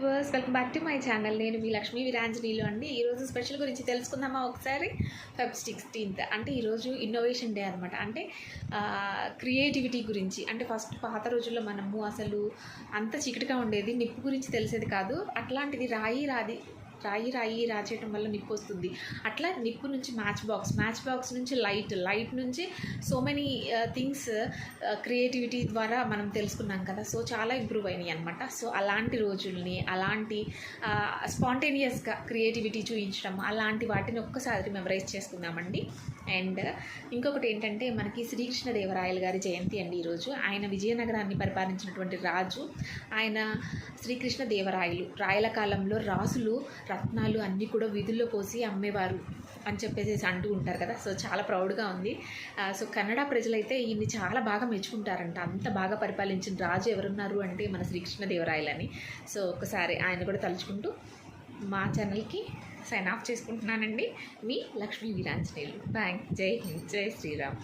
Welcome back to my channel. నేను మీ లక్ష్మీ వీరాంజనీలు అండి. ఈరోజు స్పెషల్ గురించి తెలుసుకుందామా ఒకసారి. ఫెబ్ 16th అంటే ఈరోజు ఇన్నోవేషన్ డే అనమాట. అంటే క్రియేటివిటీ గురించి. అంటే ఫస్ట్ పాత రోజుల్లో మనము అసలు అంత చీకటిగా ఉండేది, నిప్పు గురించి తెలిసేది కాదు. అట్లాంటిది రాయి రాచేయటం వల్ల నిప్పు వస్తుంది. అట్లా నిప్పు నుంచి మ్యాచ్ బాక్స్ నుంచి లైట్ నుంచి సో మెనీ థింగ్స్ క్రియేటివిటీ ద్వారా మనం తెలుసుకున్నాం కదా. సో చాలా ఇంప్రూవ్ అయినాయి అనమాట. సో అలాంటి రోజుల్ని, అలాంటి స్పాంటేనియస్గా క్రియేటివిటీ చూపించడం, అలాంటి వాటిని ఒక్కసారి మెమరైజ్ చేసుకుందామండి. అండ్ ఇంకొకటి ఏంటంటే మనకి శ్రీకృష్ణదేవరాయలు గారి జయంతి అండి ఈరోజు. ఆయన విజయనగరాన్ని పరిపాలించినటువంటి రాజు. ఆయన శ్రీకృష్ణదేవరాయలు. రాయల కాలంలో రాసులు రత్నాలు అన్నీ కూడా వీధుల్లో పోసి అమ్మేవారు అని చెప్పేసి అంటూ ఉంటారు కదా. సో చాలా ప్రౌడ్గా ఉంది. సో కన్నడ ప్రజలైతే ఈయన్ని చాలా బాగా మెచ్చుకుంటారంట. అంత బాగా పరిపాలించిన రాజు ఎవరున్నారు అంటే మన శ్రీకృష్ణదేవరాయలని. సో ఒకసారి ఆయన కూడా తలుచుకుంటూ మా ఛానల్కి సైన్ ఆఫ్ చేసుకుంటున్నానండి. మీ లక్ష్మీ వీరాంజనేయులు. థ్యాంక్. జై హింద్, జై శ్రీరామ్.